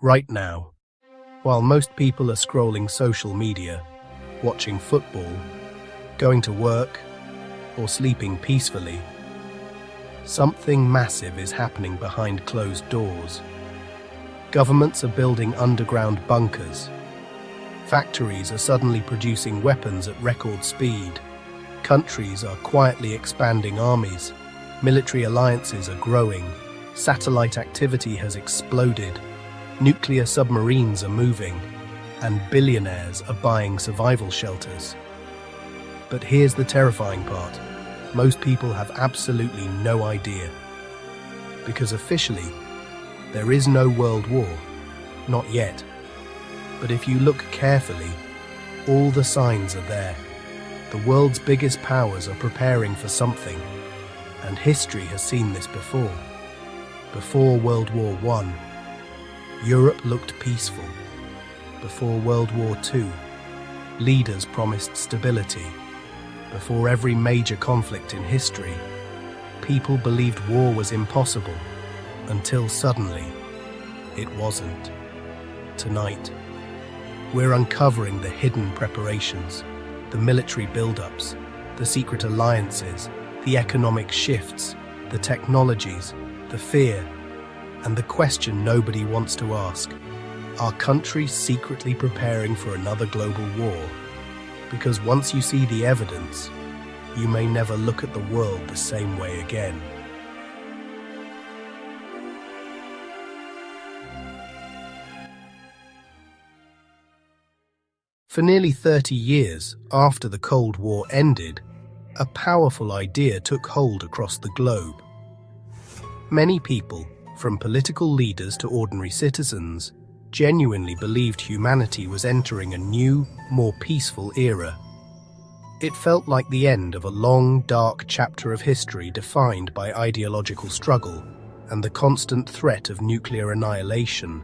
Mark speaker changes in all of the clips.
Speaker 1: Right now, while most people are scrolling social media, watching football, going to work, or sleeping peacefully, something massive is happening behind closed doors. Governments are building underground bunkers. Factories are suddenly producing weapons at record speed. Countries are quietly expanding armies. Military alliances are growing. Satellite activity has exploded. Nuclear submarines are moving. And billionaires are buying survival shelters. But here's the terrifying part. Most people have absolutely no idea. Because officially, there is no world war. Not yet. But if you look carefully, all the signs are there. The world's biggest powers are preparing for something. And history has seen this before. Before World War I, Europe looked peaceful. Before World War II, leaders promised stability. Before every major conflict in history, people believed war was impossible, until suddenly, it wasn't. Tonight, we're uncovering the hidden preparations, the military buildups, the secret alliances, the economic shifts, the technologies, the fear, and the question nobody wants to ask. Are countries secretly preparing for another global war? Because once you see the evidence, you may never look at the world the same way again. For nearly 30 years after the Cold War ended, a powerful idea took hold across the globe. Many people, from political leaders to ordinary citizens, genuinely believed humanity was entering a new, more peaceful era. It felt like the end of a long, dark chapter of history defined by ideological struggle and the constant threat of nuclear annihilation.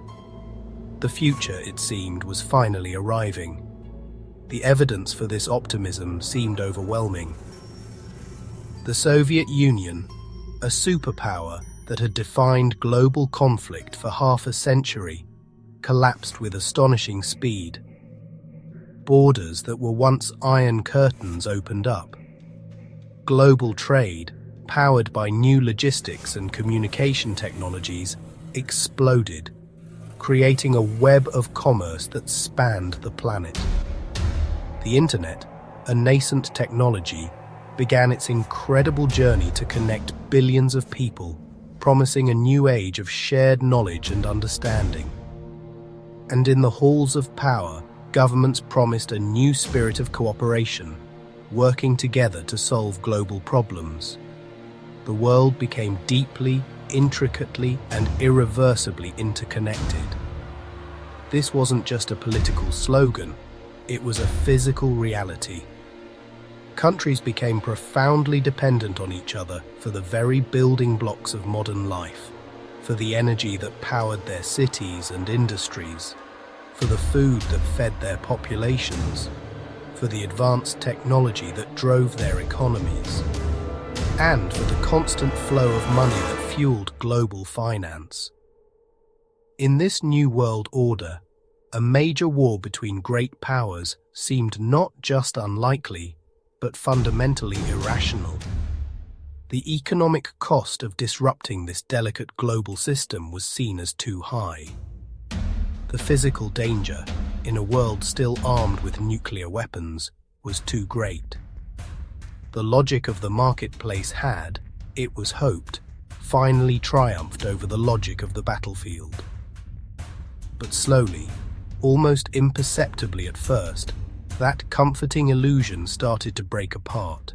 Speaker 1: The future, it seemed, was finally arriving. The evidence for this optimism seemed overwhelming. The Soviet Union, a superpower that had defined global conflict for half a century, collapsed with astonishing speed. Borders that were once iron curtains opened up. Global trade, powered by new logistics and communication technologies, exploded, creating a web of commerce that spanned the planet. The internet, a nascent technology, began its incredible journey to connect billions of people, promising a new age of shared knowledge and understanding. And in the halls of power, governments promised a new spirit of cooperation, working together to solve global problems. The world became deeply, intricately, and irreversibly interconnected. This wasn't just a political slogan, it was a physical reality. Countries became profoundly dependent on each other for the very building blocks of modern life, for the energy that powered their cities and industries, for the food that fed their populations, for the advanced technology that drove their economies, and for the constant flow of money that fueled global finance. In this new world order, a major war between great powers seemed not just unlikely, but fundamentally irrational. The economic cost of disrupting this delicate global system was seen as too high. The physical danger, in a world still armed with nuclear weapons, was too great. The logic of the marketplace had, it was hoped, finally triumphed over the logic of the battlefield. But slowly, almost imperceptibly at first, that comforting illusion started to break apart.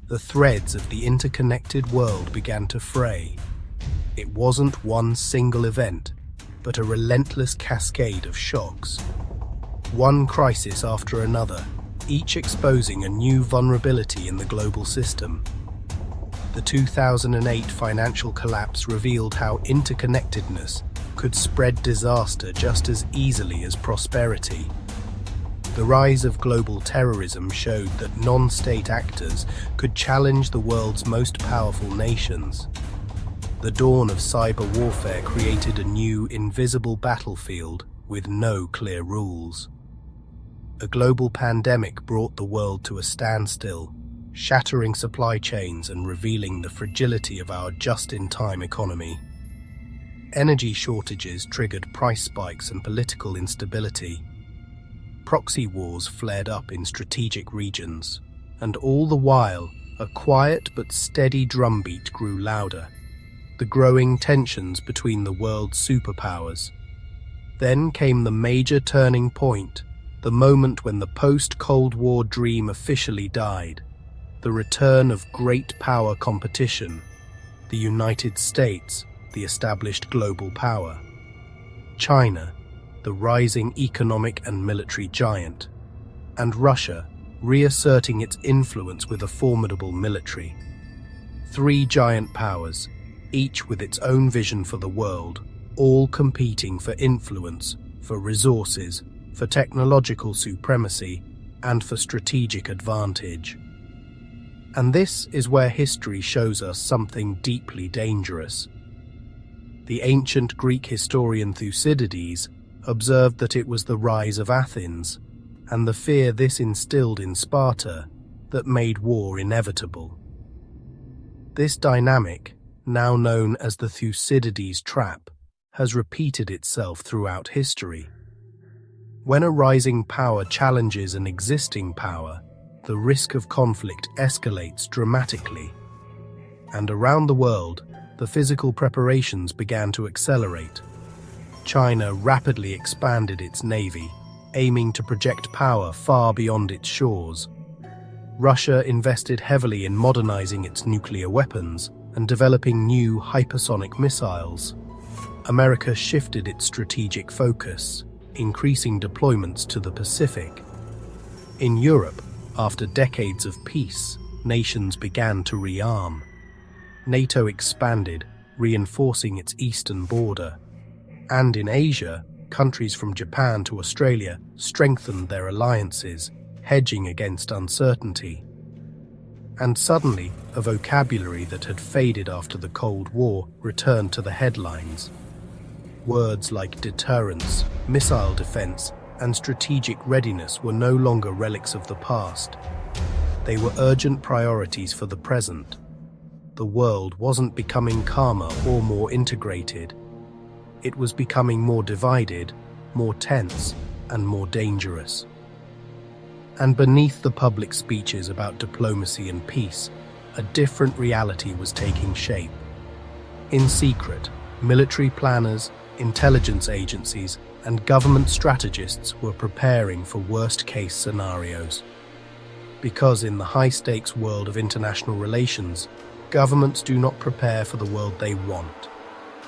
Speaker 1: The threads of the interconnected world began to fray. It wasn't one single event, but a relentless cascade of shocks. One crisis after another, each exposing a new vulnerability in the global system. The 2008 financial collapse revealed how interconnectedness could spread disaster just as easily as prosperity. The rise of global terrorism showed that non-state actors could challenge the world's most powerful nations. The dawn of cyber warfare created a new, invisible battlefield with no clear rules. A global pandemic brought the world to a standstill, shattering supply chains and revealing the fragility of our just-in-time economy. Energy shortages triggered price spikes and political instability. Proxy wars flared up in strategic regions, and all the while, a quiet but steady drumbeat grew louder. The growing tensions between the world's superpowers. Then came the major turning point, the moment when the post-Cold War dream officially died, the return of great power competition, the United States, the established global power, China, the rising economic and military giant, and Russia, reasserting its influence with a formidable military. Three giant powers, each with its own vision for the world, all competing for influence, for resources, for technological supremacy, and for strategic advantage. And this is where history shows us something deeply dangerous. The ancient Greek historian Thucydides observed that it was the rise of Athens, and the fear this instilled in Sparta, that made war inevitable. This dynamic, now known as the Thucydides trap, has repeated itself throughout history. When a rising power challenges an existing power, the risk of conflict escalates dramatically. And around the world, the physical preparations began to accelerate. China rapidly expanded its navy, aiming to project power far beyond its shores. Russia invested heavily in modernizing its nuclear weapons and developing new hypersonic missiles. America shifted its strategic focus, increasing deployments to the Pacific. In Europe, after decades of peace, nations began to rearm. NATO expanded, reinforcing its eastern border. And in Asia, countries from Japan to Australia strengthened their alliances, hedging against uncertainty. And suddenly, a vocabulary that had faded after the Cold War returned to the headlines. Words like deterrence, missile defense, and strategic readiness were no longer relics of the past. They were urgent priorities for the present. The world wasn't becoming calmer or more integrated. It was becoming more divided, more tense, and more dangerous. And beneath the public speeches about diplomacy and peace, a different reality was taking shape. In secret, military planners, intelligence agencies, and government strategists were preparing for worst-case scenarios. Because in the high-stakes world of international relations, governments do not prepare for the world they want.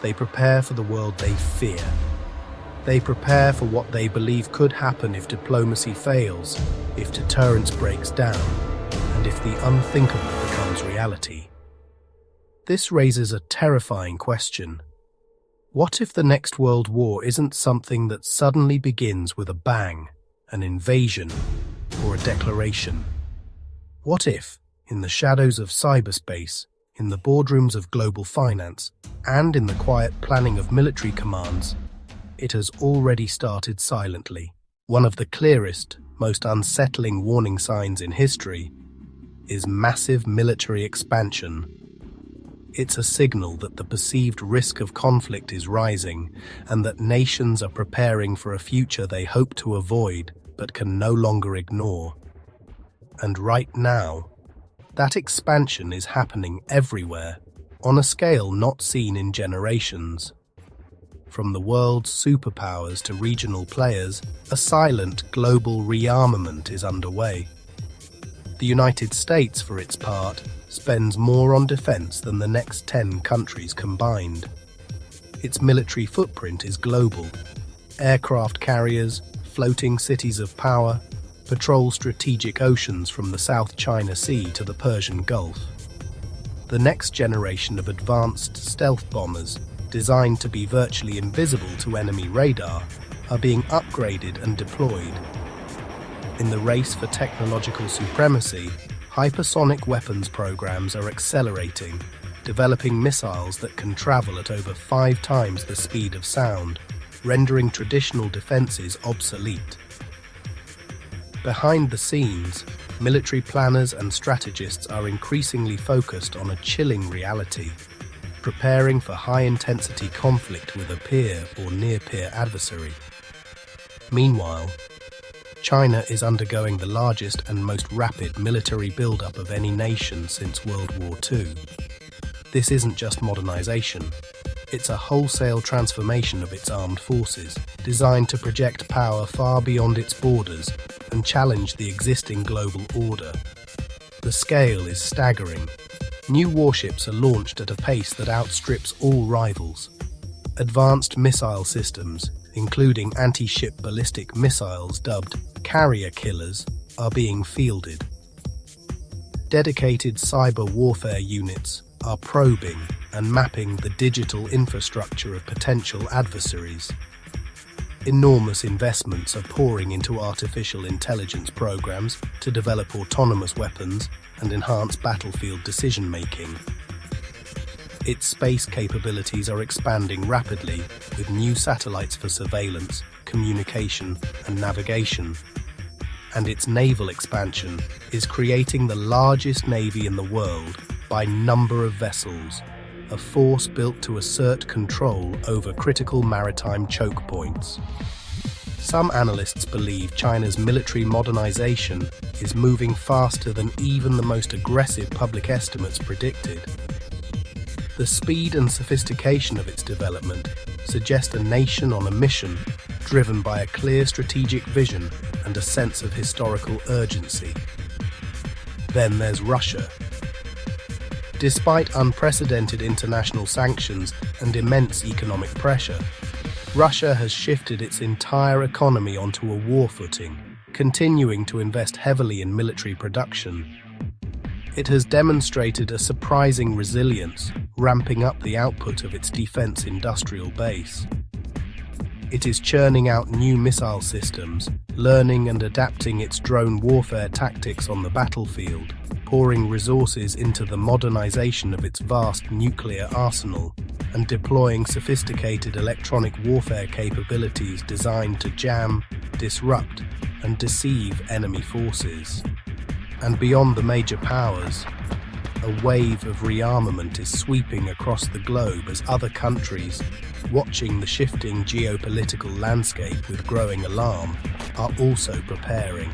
Speaker 1: They prepare for the world they fear. They prepare for what they believe could happen if diplomacy fails, if deterrence breaks down, and if the unthinkable becomes reality. This raises a terrifying question. What if the next world war isn't something that suddenly begins with a bang, an invasion, or a declaration? What if, in the shadows of cyberspace, in the boardrooms of global finance, and in the quiet planning of military commands, it has already started silently? One of the clearest, most unsettling warning signs in history is massive military expansion. It's a signal that the perceived risk of conflict is rising and that nations are preparing for a future they hope to avoid but can no longer ignore. And right now, that expansion is happening everywhere, on a scale not seen in generations. From the world's superpowers to regional players, a silent global rearmament is underway. The United States, for its part, spends more on defense than the next 10 countries combined. Its military footprint is global. Aircraft carriers, floating cities of power, patrol strategic oceans from the South China Sea to the Persian Gulf. The next generation of advanced stealth bombers, designed to be virtually invisible to enemy radar, are being upgraded and deployed. In the race for technological supremacy, hypersonic weapons programs are accelerating, developing missiles that can travel at over 5 times the speed of sound, rendering traditional defenses obsolete. Behind the scenes, military planners and strategists are increasingly focused on a chilling reality, preparing for high-intensity conflict with a peer or near-peer adversary. Meanwhile, China is undergoing the largest and most rapid military buildup of any nation since World War II. This isn't just modernization, it's a wholesale transformation of its armed forces, designed to project power far beyond its borders and challenge the existing global order. The scale is staggering. New warships are launched at a pace that outstrips all rivals. Advanced missile systems, including anti-ship ballistic missiles dubbed carrier killers, are being fielded. Dedicated cyber warfare units are probing and mapping the digital infrastructure of potential adversaries. Enormous investments are pouring into artificial intelligence programs to develop autonomous weapons and enhance battlefield decision-making. Its space capabilities are expanding rapidly, with new satellites for surveillance, communication, and navigation. And its naval expansion is creating the largest navy in the world by number of vessels, a force built to assert control over critical maritime choke points. Some analysts believe China's military modernization is moving faster than even the most aggressive public estimates predicted. The speed and sophistication of its development suggest a nation on a mission, driven by a clear strategic vision and a sense of historical urgency. Then there's Russia. Despite unprecedented international sanctions and immense economic pressure, Russia has shifted its entire economy onto a war footing, continuing to invest heavily in military production. It has demonstrated a surprising resilience, ramping up the output of its defense industrial base. It is churning out new missile systems, learning and adapting its drone warfare tactics on the battlefield, pouring resources into the modernization of its vast nuclear arsenal, and deploying sophisticated electronic warfare capabilities designed to jam, disrupt, and deceive enemy forces. And beyond the major powers, a wave of rearmament is sweeping across the globe as other countries, watching the shifting geopolitical landscape with growing alarm, are also preparing.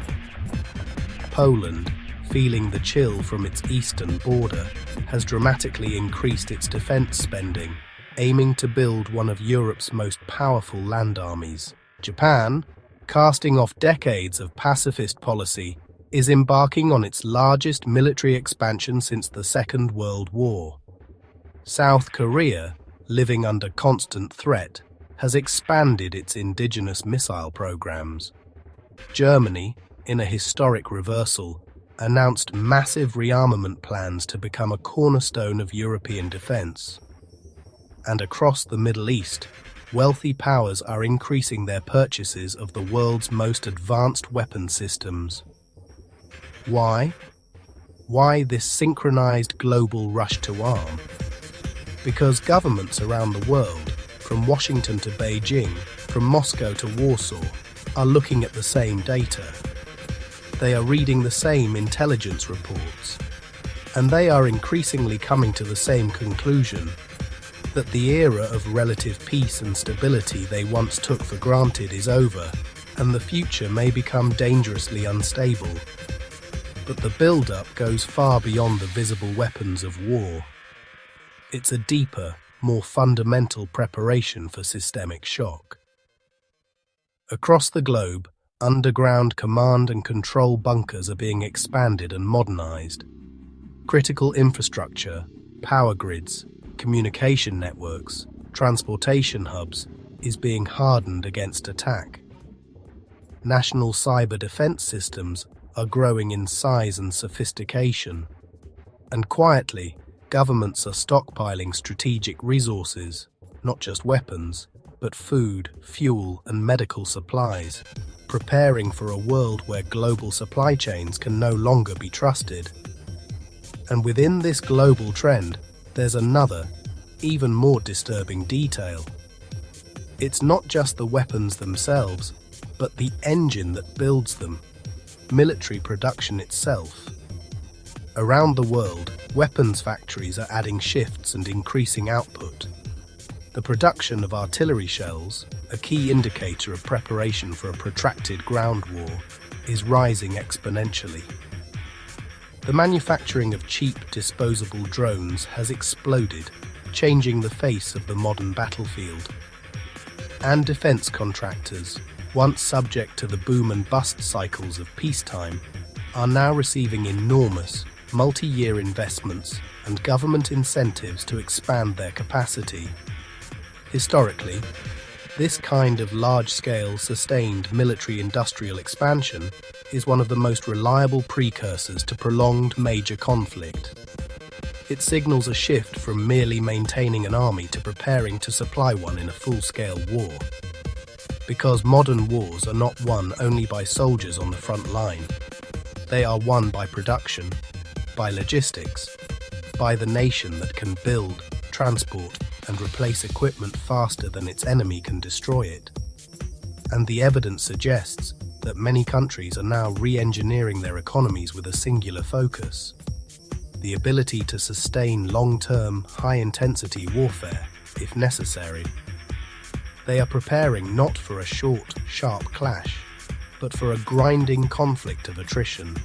Speaker 1: Poland, feeling the chill from its eastern border, has dramatically increased its defense spending, aiming to build one of Europe's most powerful land armies. Japan, casting off decades of pacifist policy, is embarking on its largest military expansion since the Second World War. South Korea, living under constant threat, has expanded its indigenous missile programs. Germany, in a historic reversal, announced massive rearmament plans to become a cornerstone of European defense. And across the Middle East, wealthy powers are increasing their purchases of the world's most advanced weapon systems. Why? Why this synchronized global rush to arm? Because governments around the world, from Washington to Beijing, from Moscow to Warsaw, are looking at the same data. They are reading the same intelligence reports, and they are increasingly coming to the same conclusion, that the era of relative peace and stability they once took for granted is over, and the future may become dangerously unstable. But the build-up goes far beyond the visible weapons of war. It's a deeper, more fundamental preparation for systemic shock. Across the globe, underground command and control bunkers are being expanded and modernized. Critical infrastructure, power grids, communication networks, transportation hubs is being hardened against attack. National cyber defense systems are growing in size and sophistication, and quietly, governments are stockpiling strategic resources, not just weapons, but food, fuel, and medical supplies, preparing for a world where global supply chains can no longer be trusted. And within this global trend, There's another, even more disturbing detail. It's not just the weapons themselves, but the engine that builds them, military production itself. Around the world, weapons factories are adding shifts and increasing output. The production of artillery shells, a key indicator of preparation for a protracted ground war, is rising exponentially. The manufacturing of cheap, disposable drones has exploded, changing the face of the modern battlefield. And defense contractors, once subject to the boom and bust cycles of peacetime, are now receiving enormous, multi-year investments and government incentives to expand their capacity. Historically, this kind of large-scale, sustained military-industrial expansion is one of the most reliable precursors to prolonged major conflict. It signals a shift from merely maintaining an army to preparing to supply one in a full-scale war. Because modern wars are not won only by soldiers on the front line. They are won by production, by logistics, by the nation that can build, transport, and replace equipment faster than its enemy can destroy it. And the evidence suggests that many countries are now re-engineering their economies with a singular focus: the ability to sustain long-term, high-intensity warfare, if necessary. They are preparing not for a short, sharp clash, but for a grinding conflict of attrition.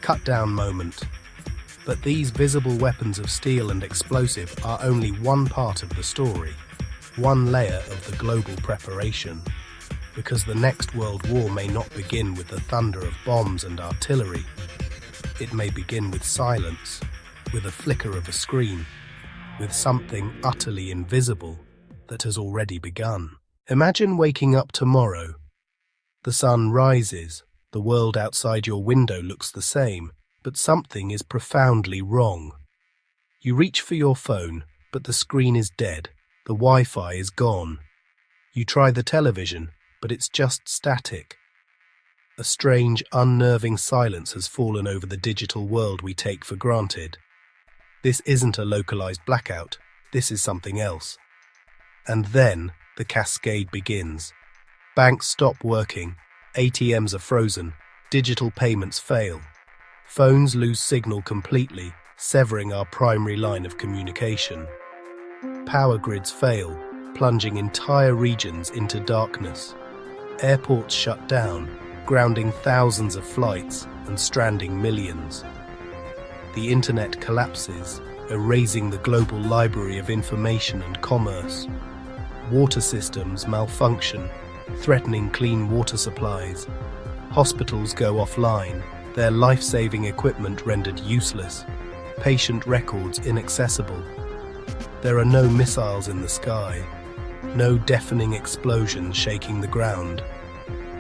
Speaker 1: Cut-down moment. But these visible weapons of steel and explosive are only one part of the story, one layer of the global preparation. Because the next world war may not begin with the thunder of bombs and artillery. It may begin with silence, with a flicker of a screen, with something utterly invisible that has already begun. Imagine waking up tomorrow. The sun rises, the world outside your window looks the same, but something is profoundly wrong. You reach for your phone, but the screen is dead, the Wi-Fi is gone. You try the television, but it's just static. A strange, unnerving silence has fallen over the digital world we take for granted. This isn't a localized blackout, this is something else. And then the cascade begins. Banks stop working, ATMs are frozen, digital payments fail. Phones lose signal completely, severing our primary line of communication. Power grids fail, plunging entire regions into darkness. Airports shut down, grounding thousands of flights and stranding millions. The internet collapses, erasing the global library of information and commerce. Water systems malfunction, threatening clean water supplies. Hospitals go offline, their life-saving equipment rendered useless, patient records inaccessible. There are no missiles in the sky, no deafening explosions shaking the ground,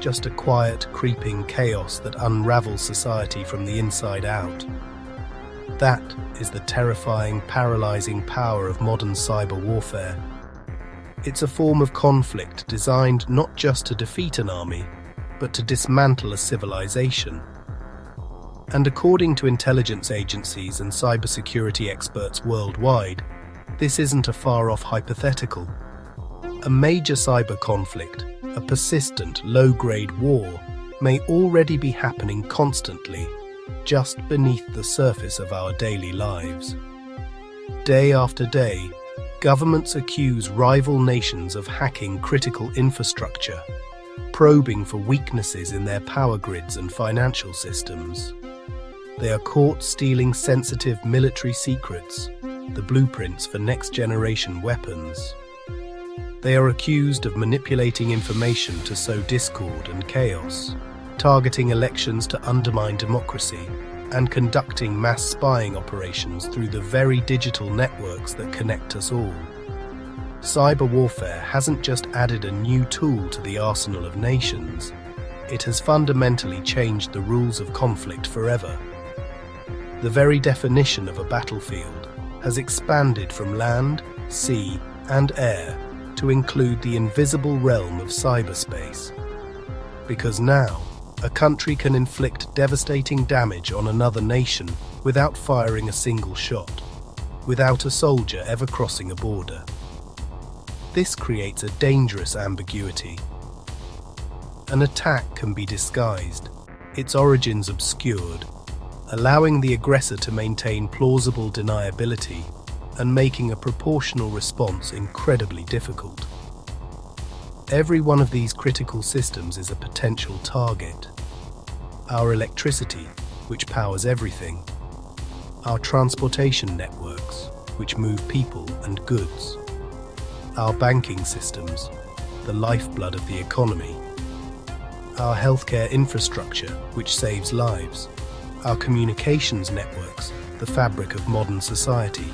Speaker 1: just a quiet, creeping chaos that unravels society from the inside out. That is the terrifying, paralyzing power of modern cyber warfare. It's a form of conflict designed not just to defeat an army, but to dismantle a civilization. And according to intelligence agencies and cybersecurity experts worldwide, this isn't a far-off hypothetical. A major cyber conflict, a persistent, low-grade war, may already be happening constantly, just beneath the surface of our daily lives. Day after day, governments accuse rival nations of hacking critical infrastructure, probing for weaknesses in their power grids and financial systems. They are caught stealing sensitive military secrets, the blueprints for next-generation weapons. They are accused of manipulating information to sow discord and chaos, targeting elections to undermine democracy, and conducting mass spying operations through the very digital networks that connect us all. Cyber warfare hasn't just added a new tool to the arsenal of nations, it has fundamentally changed the rules of conflict forever. The very definition of a battlefield has expanded from land, sea, and air to include the invisible realm of cyberspace. Because now, a country can inflict devastating damage on another nation without firing a single shot. without a soldier ever crossing a border. This creates a dangerous ambiguity. An attack can be disguised, its origins obscured, allowing the aggressor to maintain plausible deniability and making a proportional response incredibly difficult. Every one of these critical systems is a potential target. Our electricity, which powers everything, our transportation networks, which move people and goods, our banking systems, the lifeblood of the economy, our healthcare infrastructure, which saves lives, our communications networks, the fabric of modern society,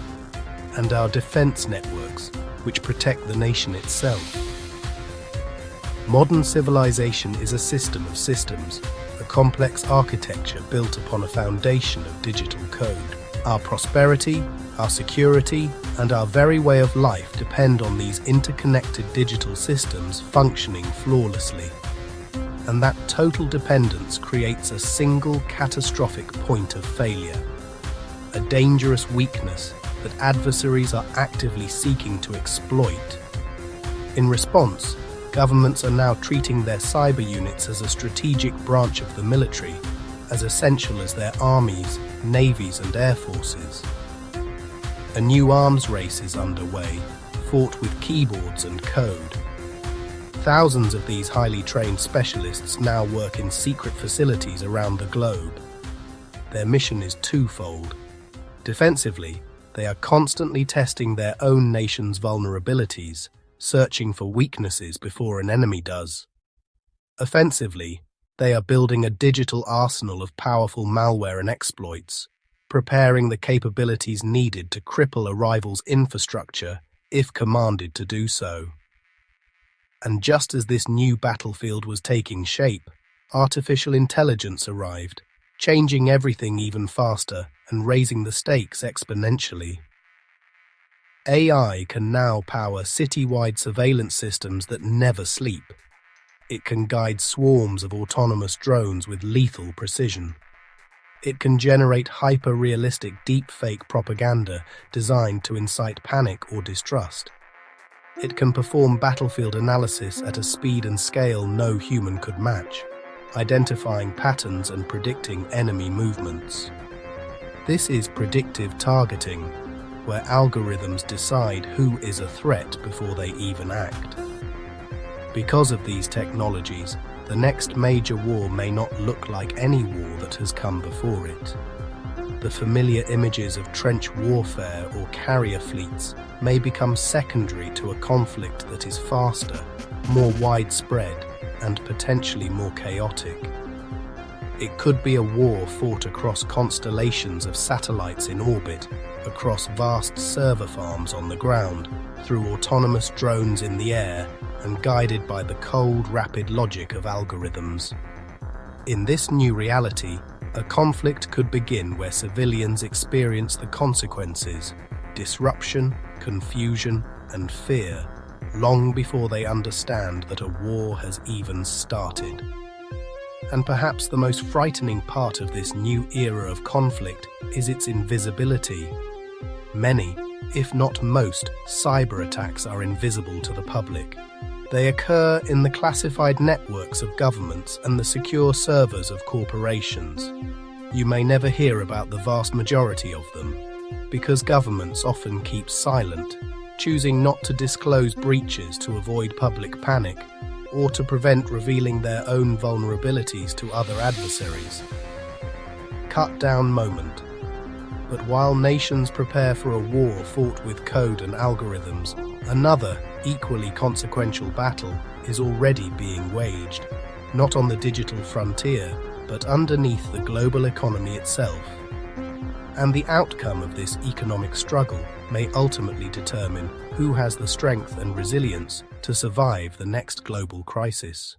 Speaker 1: and our defense networks, which protect the nation itself. Modern civilization is a system of systems, a complex architecture built upon a foundation of digital code. Our prosperity, our security, and our very way of life depend on these interconnected digital systems functioning flawlessly. And that total dependence creates a single catastrophic point of failure, a dangerous weakness that adversaries are actively seeking to exploit. In response, governments are now treating their cyber units as a strategic branch of the military, as essential as their armies, navies, and air forces. A new arms race is underway, fought with keyboards and code. Thousands of these highly trained specialists now work in secret facilities around the globe. Their mission is twofold. Defensively, they are constantly testing their own nation's vulnerabilities, searching for weaknesses before an enemy does. Offensively, they are building a digital arsenal of powerful malware and exploits, preparing the capabilities needed to cripple a rival's infrastructure if commanded to do so. And just as this new battlefield was taking shape, artificial intelligence arrived, changing everything even faster and raising the stakes exponentially. AI can now power citywide surveillance systems that never sleep. It can guide swarms of autonomous drones with lethal precision. It can generate hyper-realistic deepfake propaganda designed to incite panic or distrust. It can perform battlefield analysis at a speed and scale no human could match, identifying patterns and predicting enemy movements. This is predictive targeting, where algorithms decide who is a threat before they even act. Because of these technologies, the next major war may not look like any war that has come before it. The familiar images of trench warfare or carrier fleets may become secondary to a conflict that is faster, more widespread, and potentially more chaotic. It could be a war fought across constellations of satellites in orbit, across vast server farms on the ground, through autonomous drones in the air, and guided by the cold, rapid logic of algorithms. In this new reality, a conflict could begin where civilians experience the consequences, disruption, confusion, and fear, long before they understand that a war has even started. And perhaps the most frightening part of this new era of conflict is its invisibility. Many, if not most, cyber attacks are invisible to the public. They occur in the classified networks of governments and the secure servers of corporations. You may never hear about the vast majority of them, because governments often keep silent, choosing not to disclose breaches to avoid public panic, or to prevent revealing their own vulnerabilities to other adversaries. Cut down moment. But while nations prepare for a war fought with code and algorithms, another, equally consequential battle is already being waged, not on the digital frontier, but underneath the global economy itself. And the outcome of this economic struggle may ultimately determine who has the strength and resilience to survive the next global crisis.